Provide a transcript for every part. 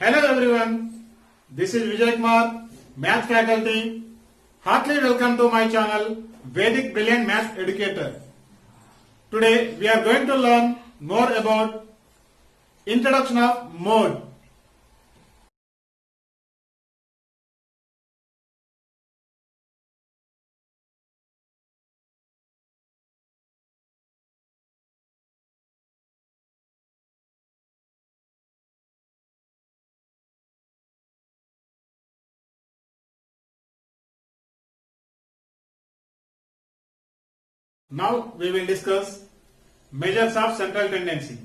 Hello everyone, this is Vijay Kumar, Math faculty. Heartily welcome to my channel, Vedic Brilliant Math Educator. Today we are going to learn more about introduction of mode. Now we will discuss measures of central tendency.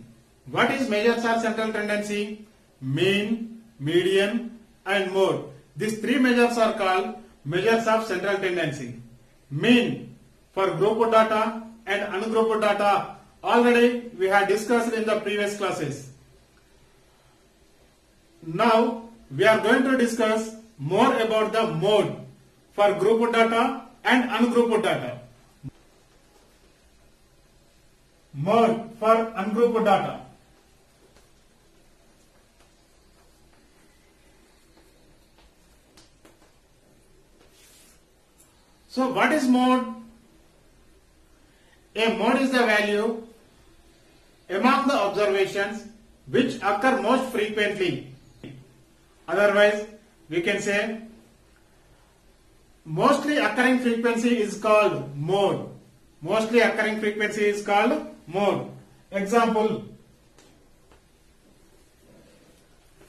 What is measures of central tendency? Mean, median and mode. These three measures are called measures of central tendency. Mean for grouped data and ungrouped data already we have discussed in the previous classes. Now we are going to discuss more about the mode for grouped data and ungrouped data. Mode for ungrouped data. So what is mode? A mode is the value among the observations which occur most frequently. Otherwise we can say mostly occurring frequency is called mode. Mostly occurring frequency is called mode. Example,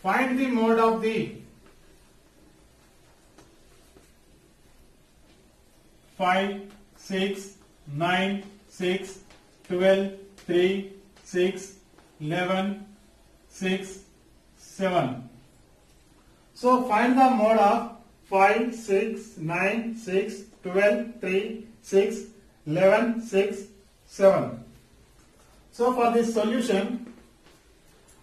find the mode of the 5, 6, 9, 6, 12, 3, 6, 11, 6, 7. So find the mode of 5, 6, 9, 6, 12, 3, 6, 11, 6, 7. So for this solution,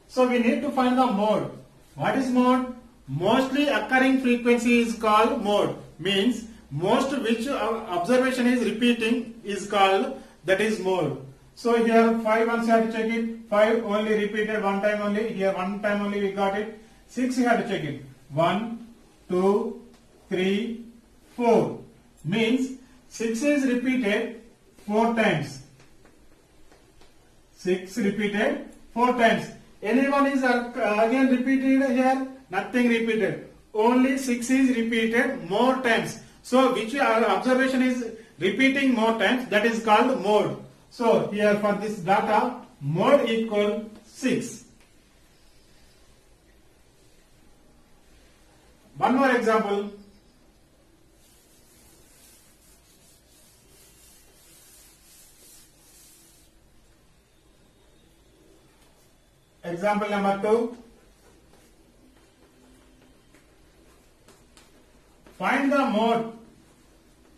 so we need to find the mode. What is mode? Mostly occurring frequency is called mode. Means most which observation is repeating is called, that is mode. So here 5 once you have to check it. 5 only repeated one time only. Here one time only we got it. 6 you have to check it. 1, 2, 3, 4. Means 6 is repeated 4 times. 6 repeated 4 times. Anyone is again repeated here? Nothing repeated. Only 6 is repeated more times. So which observation is repeating more times, that is called mode. So here for this data, mode equal 6. One more example. Example number 2. Find the mode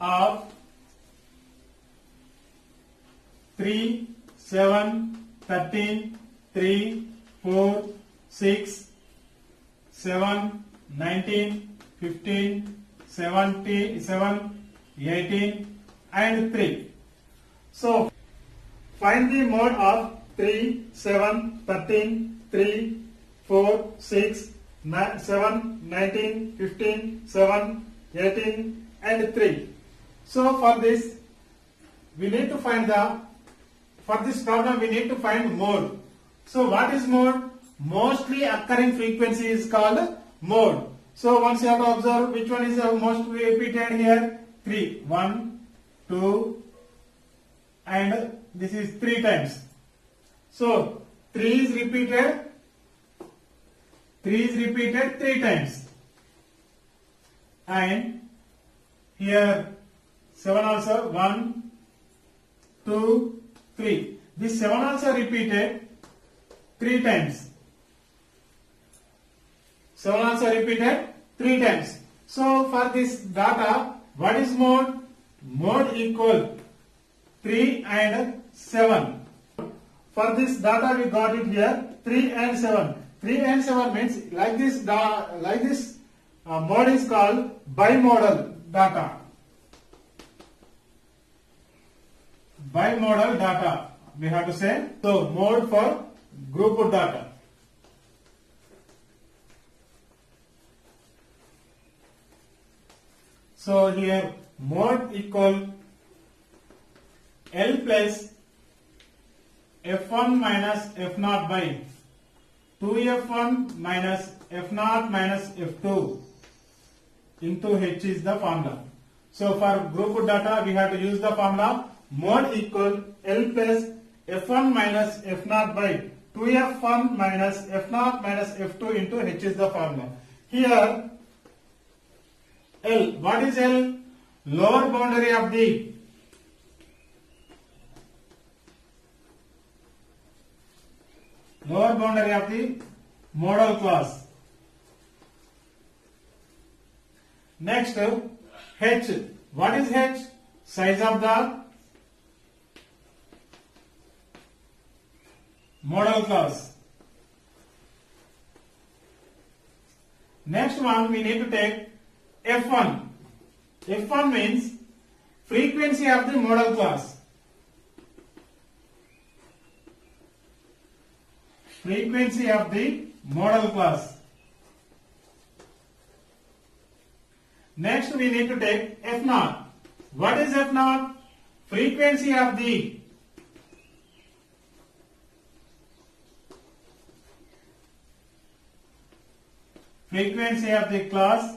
of 3, 7, 13, 3, 4, 6, 7, 19, 15, 17, 18 and 3. So find the mode of 3, 7, 13, 3, 4, 6, 7, 19, 15, 7, 18 and 3. So for this we need to find for this problem we need to find mode. So what is mode? Mostly occurring frequency is called mode. So once you have to observe which one is the most repeated here. 3. 1, 2 and this is 3 times. So 3 is repeated 3 times. And here 7 also 1, 2, 3. This 7 also repeated 3 times. 7 also repeated 3 times. So for this data, what is mode? Mode equal 3 and 7. For this data we got it here 3 and 7. 3 and 7 means like this mode is called bimodal data. Bimodal data we have to say. So mode for grouped data. So here mod equal L plus F1 minus F0 by 2F1 minus F0 minus F2 into H is the formula. So for group data we have to use the formula mod equal L plus F1 minus F0 by 2F1 minus F0 minus F2 into H is the formula. Here L, what is L? Lower boundary of the model class. Next H, what is H? Size of the model class. Next one we need to take F1. F1 means frequency of the model class. Frequency of the model class. Next we need to take F0. What is F0? Frequency of the class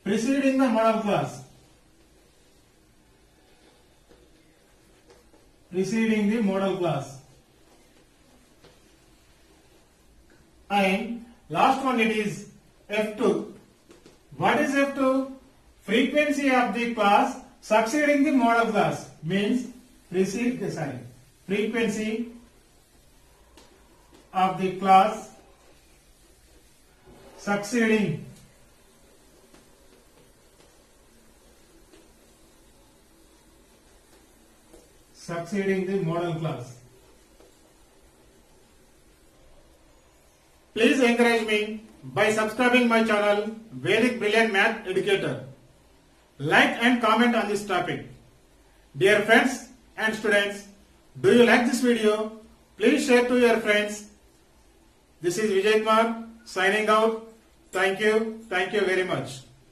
preceding the model class. And last one it is F2. What is F2? Frequency of the class succeeding the model class, means frequency of the class succeeding the model class. Please encourage me by subscribing my channel Vedic Brilliant Math Educator. Like and comment on this topic. Dear friends and students, do you like this video? Please share to your friends. This is Vijay Kumar signing out. Thank you very much.